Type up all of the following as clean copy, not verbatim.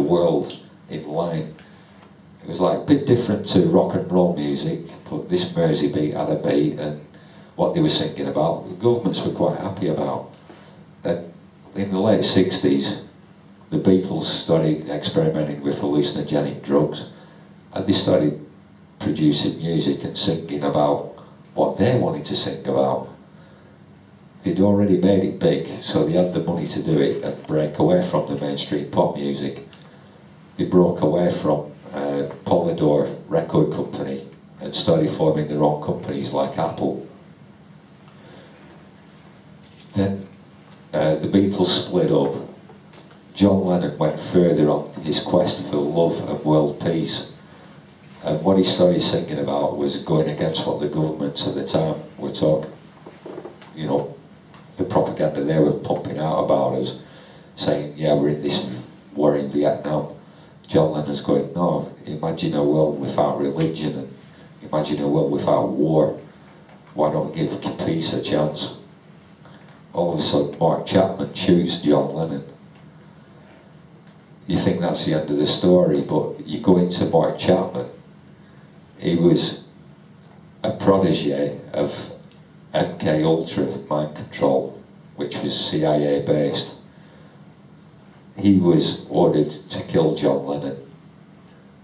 world in line. It was like a bit different to rock and roll music, but this Mersey beat had a beat, and what they were singing about, the governments were quite happy about. And in the late 60s, the Beatles started experimenting with hallucinogenic drugs, and they started producing music and singing about what they wanted to sing about. They'd already made it big, so they had the money to do it and break away from the mainstream pop music. They broke away from Polydor record company and started forming their own companies like Apple. Then the Beatles split up. John Lennon went further on his quest for love and world peace. And what he started singing about was going against what the governments at the time were talking, you know, the propaganda they were pumping out about us, saying, yeah, we're in this war in Vietnam. John Lennon's going, no, imagine a world without religion, and imagine a world without war. Why don't we give peace a chance? All of a sudden, Mark Chapman shoots John Lennon. You think that's the end of the story, but you go into Mark Chapman. He was a protege of MK Ultra mind control, which was CIA based. He was ordered to kill John Lennon.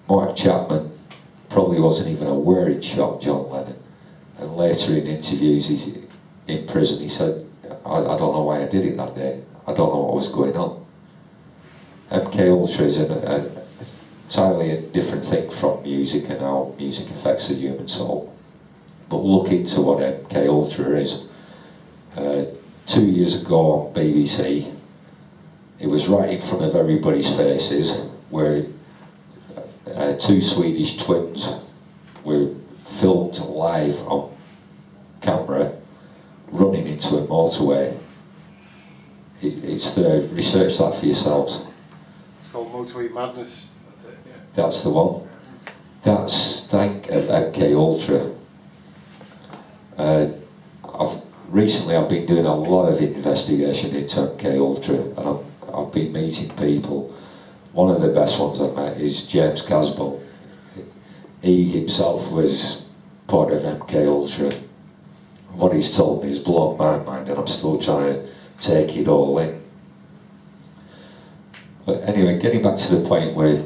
Mark Chapman probably wasn't even aware he'd shot John Lennon. And later in interviews in prison he said, I don't know why I did it that day. I don't know what was going on. MK Ultra is an entirely different thing from music and how music affects the human soul. But look into what MK Ultra is. 2 years ago on BBC, it was right in front of everybody's faces, where two Swedish twins were filmed live on camera running into a motorway. It's there, research that for yourselves. It's called Motorway Madness. That's it, yeah. That's the one. That's stank of MK Ultra. Recently I've been doing a lot of investigation into MK Ultra, and I've been meeting people. One of the best ones I've met is James Casbolt. He himself was part of MK Ultra. What he's told me has blown my mind, and I'm still trying to take it all in. But anyway, getting back to the point where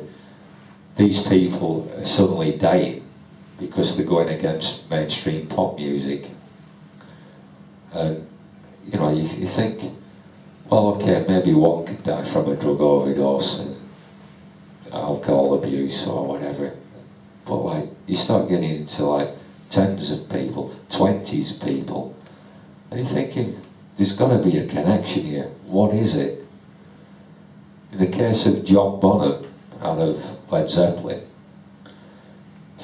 these people are suddenly dying because they're going against mainstream pop music. And you know, you think, well, okay, maybe one could die from a drug overdose and alcohol abuse or whatever. But like, you start getting into like tens of people, 20s of people, and you're thinking, there's got to be a connection here. What is it? In the case of John Bonham out of Led Zeppelin,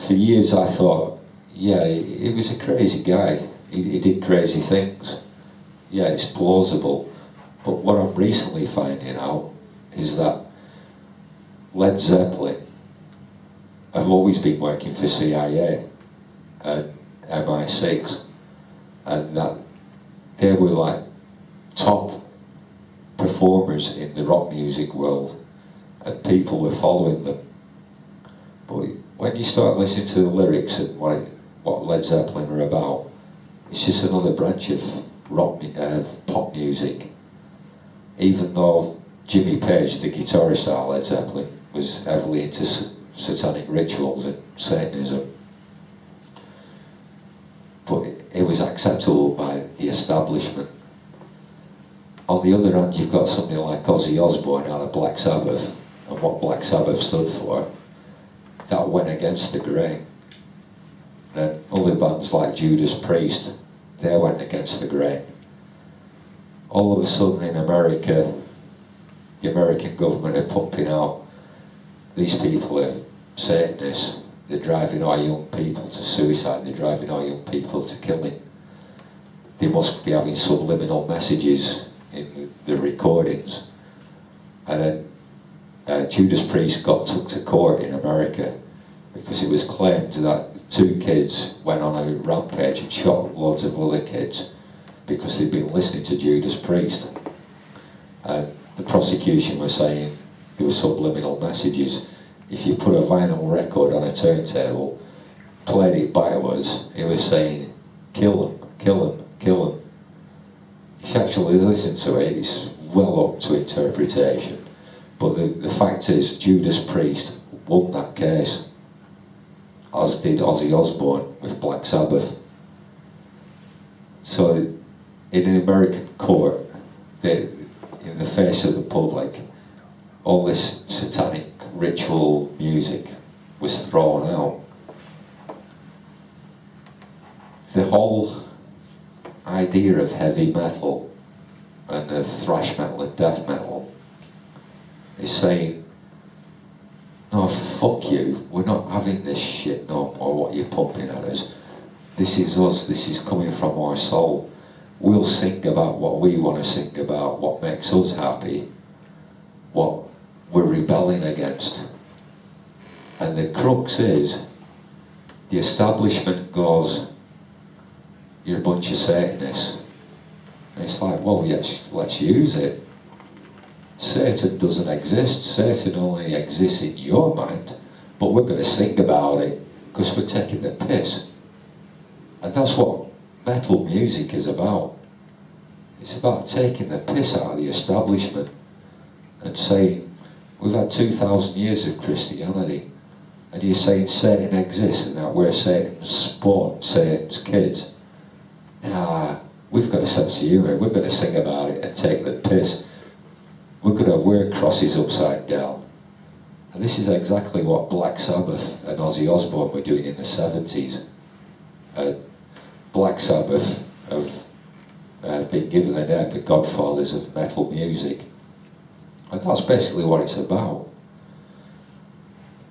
for years I thought, yeah, he was a crazy guy. He did crazy things. Yeah, it's plausible. But what I'm recently finding out is that Led Zeppelin have always been working for CIA and MI6, and that they were like top performers in the rock music world, and people were following them. But when you start listening to the lyrics and what Led Zeppelin are about, it's just another branch of rock, pop music. Even though Jimmy Page, the guitarist of Led Zeppelin, was heavily into satanic rituals and Satanism, but it was acceptable by the establishment. On the other hand, you've got somebody like Ozzy Osbourne out of Black Sabbath, and what Black Sabbath stood for, that went against the grain. And other bands like Judas Priest, they went against the grain. All of a sudden in America, the American government are pumping out, these people are Satanists, they're driving our young people to suicide, they're driving our young people to killing. They must be having subliminal messages in the recordings. And then Judas Priest got took to court in America because it was claimed that 2 kids went on a rampage and shot loads of other kids because they'd been listening to Judas Priest. And the prosecution was saying, there were subliminal messages. If you put a vinyl record on a turntable, played it backwards, it was saying, kill them, kill them, kill them. If you actually listen to it, it's well up to interpretation. But the fact is, Judas Priest won that case, as did Ozzy Osbourne with Black Sabbath. So in an American court, in the face of the public, all this satanic ritual music was thrown out. The whole idea of heavy metal and of thrash metal and death metal is saying, no, fuck you, we're not having this shit no more, what you're pumping at us. This is us, this is coming from our soul. We'll sing about what we want to sing about, what makes us happy, what we're rebelling against. And the crux is, the establishment goes, you're a bunch of Satanists. And it's like, well, yes, let's use it. Satan doesn't exist. Satan only exists in your mind. But we're going to sing about it because we're taking the piss. And that's what metal music is about. It's about taking the piss out of the establishment and saying, we've had 2,000 years of Christianity, and you're saying Satan exists and that we're Satan's spawn, Satan's kids. Nah, we've got a sense of humour, we're going to sing about it and take the piss. We're going to wear crosses upside down. And this is exactly what Black Sabbath and Ozzy Osbourne were doing in the 70s. Black Sabbath have been given the name the godfathers of metal music. And that's basically what it's about.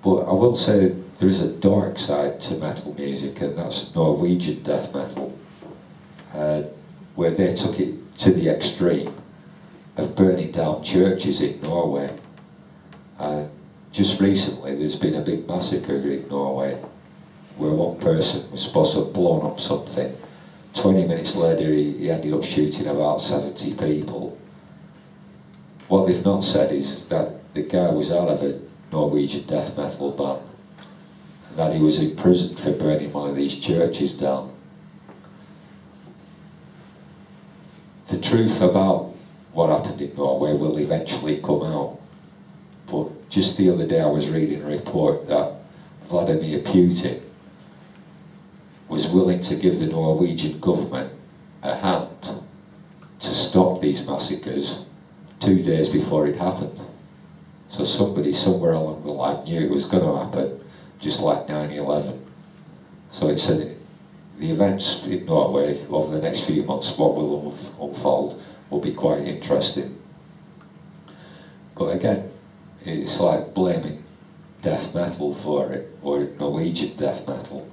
But I will say there is a dark side to metal music, and that's Norwegian death metal, where they took it to the extreme of burning down churches in Norway. And just recently there's been a big massacre in Norway where one person was supposed to have blown up something. 20 minutes later he ended up shooting about 70 people. What they've not said is that the guy was out of a Norwegian death metal band and that he was in prison for burning one of these churches down. The truth about what happened in Norway will eventually come out. But just the other day I was reading a report that Vladimir Putin was willing to give the Norwegian government a hand to stop these massacres 2 days before it happened. So somebody somewhere along the line knew it was going to happen, just like 9/11. So it said the events in Norway over the next few months, what will unfold, will be quite interesting. But again, it's like blaming death metal for it, or Norwegian death metal.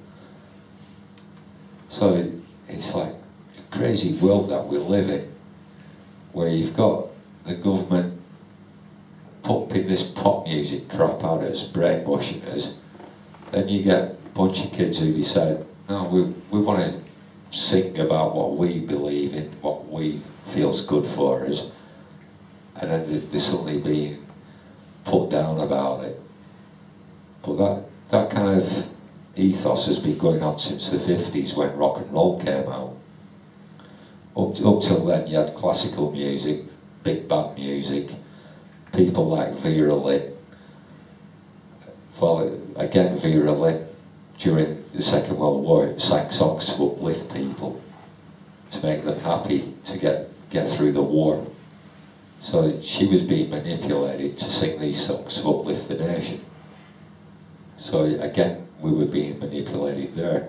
So it's like a crazy world that we live in, where you've got the government pumping this pop music crap out of us, brainwashing us. Then you get a bunch of kids who decide, no, we want to sing about what we believe in, what we feels good for us, and then they're suddenly being put down about it. But that kind of ethos has been going on since the 50s when rock and roll came out. Up till then you had classical music, big band music, people like Vera Lynn. Well, again, Vera Lynn during the Second World War sang songs to uplift people, to make them happy, to get through the war. So she was being manipulated to sing these songs to uplift the nation. So again, we were being manipulated there.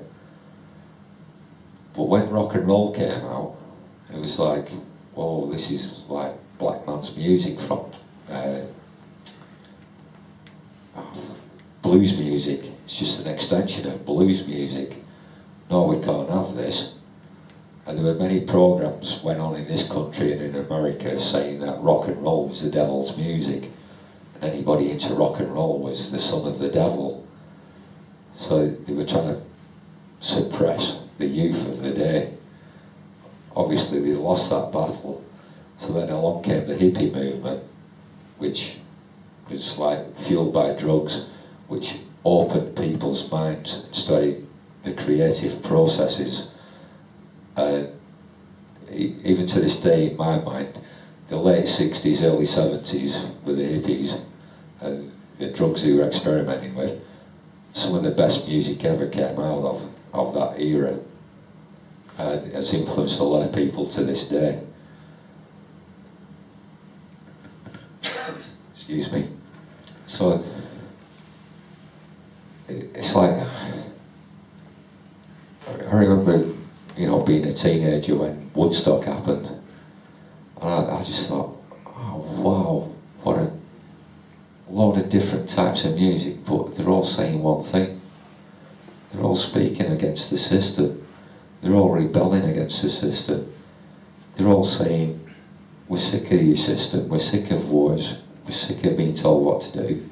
But when rock and roll came out, it was like, whoa, this is like black man's music from blues music. It's just an extension of blues music. No, we can't have this. And there were many programs went on in this country and in America saying that rock and roll was the devil's music, and anybody into rock and roll was the son of the devil. So they were trying to suppress the youth of the day. Obviously they lost that battle. So then along came the hippie movement, which was like fueled by drugs, which opened people's minds and started the creative processes. Even to this day, in my mind, the late 60s, early 70s, with the hippies and the drugs they were experimenting with, some of the best music ever came out of that era. It has influenced a lot of people to this day. Excuse me. So, it's like, I remember, you know, being a teenager when Woodstock happened, and I just thought, oh wow, what a load of different types of music, but they're all saying one thing. They're all speaking against the system. They're all rebelling against the system. They're all saying, we're sick of your system, we're sick of wars, we're sick of being told what to do.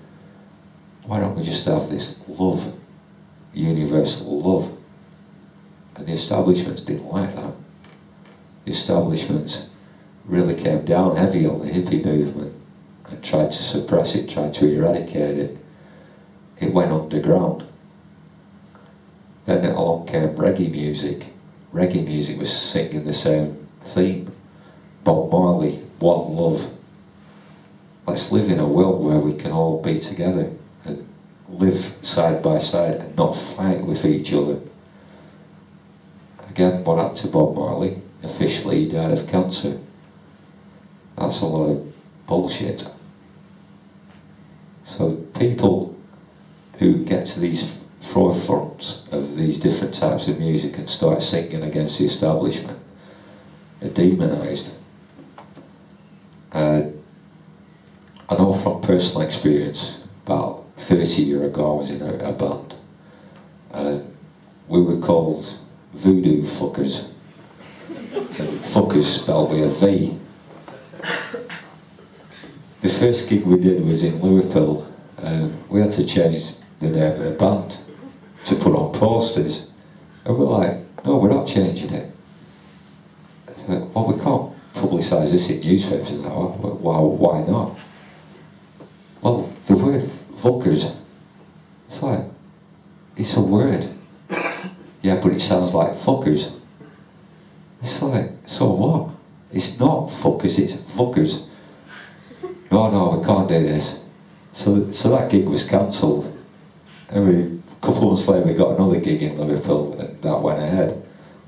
Why don't we just have this love, universal love? And the establishments didn't like that. The establishments really came down heavy on the hippie movement and tried to suppress it, tried to eradicate it. It went underground. Then along came reggae music. Reggae music was singing the same theme. Bob Marley, one love. Let's live in a world where we can all be together and live side by side and not fight with each other. Again, what happened to Bob Marley? Officially, he died of cancer. That's a lot of bullshit. So people who get to these forefronts of these different types of music and start singing against the establishment are demonised. I know from personal experience, about 30 years ago I was in a band, and we were called voodoo fuckers, and fuckers spelled with a V. The first gig we did was in Liverpool, and we had to change the name of the band to put on posters, and we're like, no, we're not changing it. Well, we can't publicise this in newspapers now. Why not? Well, the word fuckers, it's like, it's a word. Yeah, but it sounds like fuckers. It's like, so what? It's not fuckers, it's fuckers. No, we can't do this. So that gig was cancelled. And a couple of months later we got another gig in Liverpool, and that went ahead.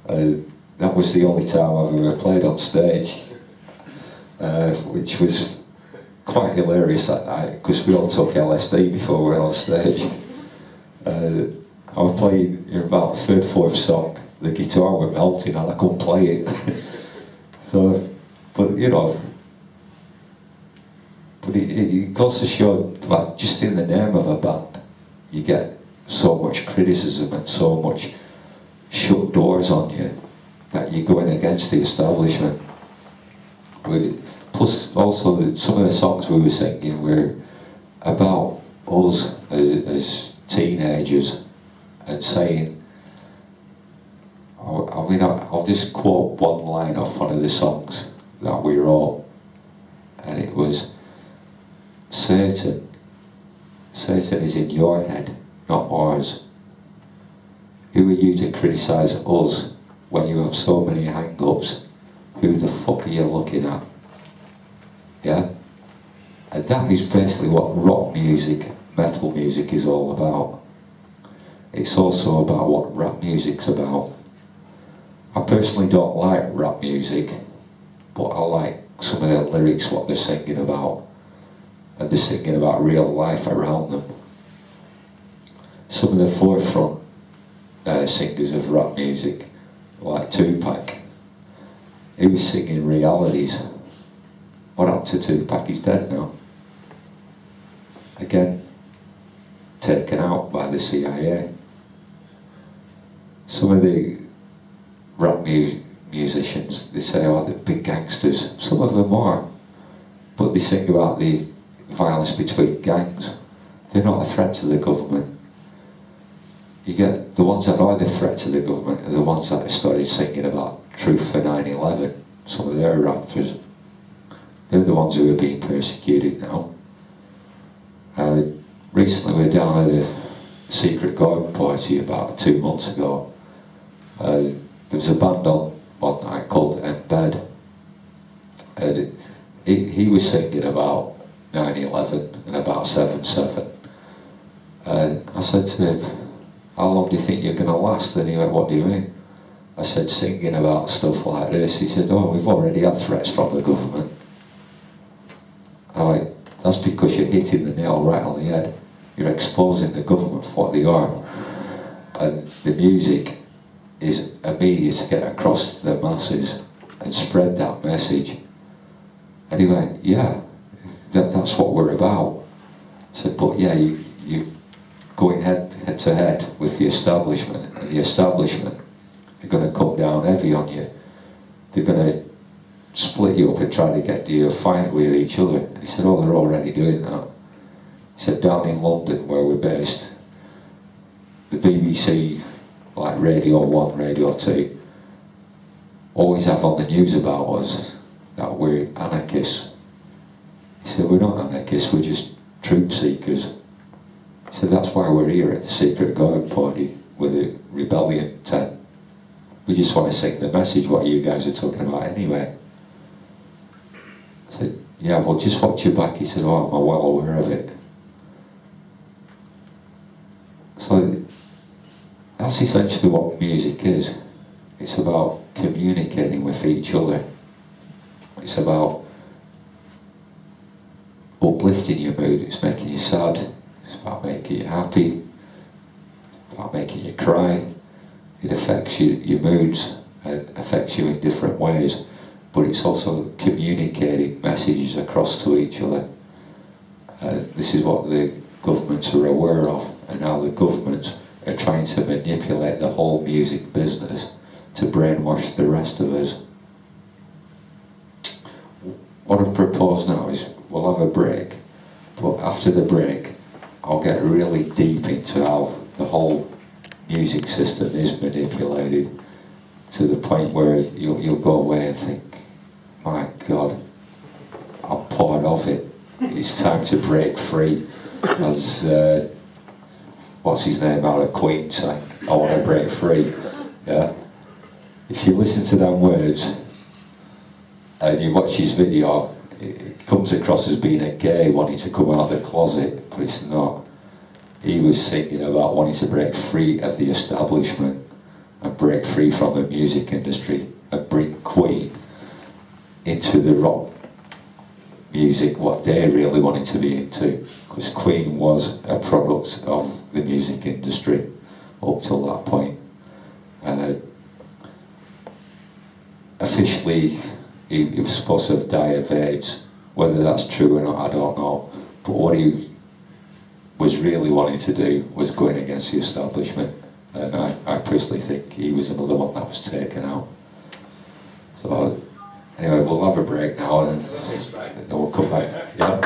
That was the only time I've ever played on stage, which was quite hilarious that night, because we all took LSD before we went on stage. I was playing in about the third, fourth song, the guitar was melting and I couldn't play it. So, but you know, but it goes to show, like, just in the name of a band, you get so much criticism and so much shut doors on you that you're going against the establishment. Plus, also, some of the songs we were singing were about us as teenagers, and saying, I mean, I'll just quote one line off one of the songs that we wrote, and it was, Satan is in your head, not ours. Who are you to criticise us when you have so many hang-ups? Who the fuck are you looking at? Yeah? And that is basically what rock music, metal music is all about. It's also about what rap music's about. I personally don't like rap music, but I like some of the lyrics, what they're singing about. And they're singing about real life around them. Some of the forefront singers of rap music, like Tupac, he was singing realities. What happened to Tupac? He's dead now. Again, taken out by the CIA. Some of the rap musicians, they say, oh, they're big gangsters. Some of them are. But they sing about the violence between gangs. They're not a threat to the government. You get the ones that are the threat to the government are the ones that started singing about truth for 9/11. Some of their rappers. They're the ones who are being persecuted now. Recently we were down at a secret garden party about 2 months ago. There was a band on one night called Embed, and he was singing about 9/11 and about 7/7. And I said to him, "How long do you think you're going to last?" And he went, "What do you mean?" I said, "Singing about stuff like this." He said, "Oh, we've already had threats from the government." I'm like, "That's because you're hitting the nail right on the head. You're exposing the government for what they are." And the music is a media to get across to the masses and spread that message. And he went, "Yeah, that's what we're about." I said, "But yeah, you going head to head with the establishment, and the establishment are going to come down heavy on you. They're going to split you up and try to get you a fight with each other." And he said, "Oh, they're already doing that." He said, "Down in London, where we're based, the BBC, like Radio 1, Radio 2, always have on the news about us that we're anarchists." He said, "We're not anarchists, we're just truth seekers." He said, "That's why we're here at the secret garden party with a rebellion tent. We just want to sing the message what you guys are talking about anyway." I said, "Yeah, well, just watch your back." He said, "Oh, I'm well aware of it." So that's essentially what music is. It's about communicating with each other. It's about uplifting your mood. It's making you sad. It's about making you happy. It's about making you cry. It affects your moods and affects you in different ways. But it's also communicating messages across to each other. This is what the governments are aware of, and how the governments are trying to manipulate the whole music business to brainwash the rest of us. What I've proposed now is we'll have a break, but after the break I'll get really deep into how the whole music system is manipulated, to the point where you'll go away and think, "My God, I'm part of it. It's time to break free." As what's his name out of Queen sang, "I want to break free." Yeah. If you listen to them words and you watch his video, it comes across as being a gay wanting to come out of the closet, but it's not. He was singing about wanting to break free of the establishment and break free from the music industry and bring Queen into the rock music, what they really wanted to be into, because Queen was a product of the music industry up till that point. Officially he was supposed to have died of AIDS. Whether that's true or not, I don't know, but what he was really wanting to do was going against the establishment, and I personally think he was another one that was taken out. So anyway, we'll have a break now and then we'll come back. Yeah.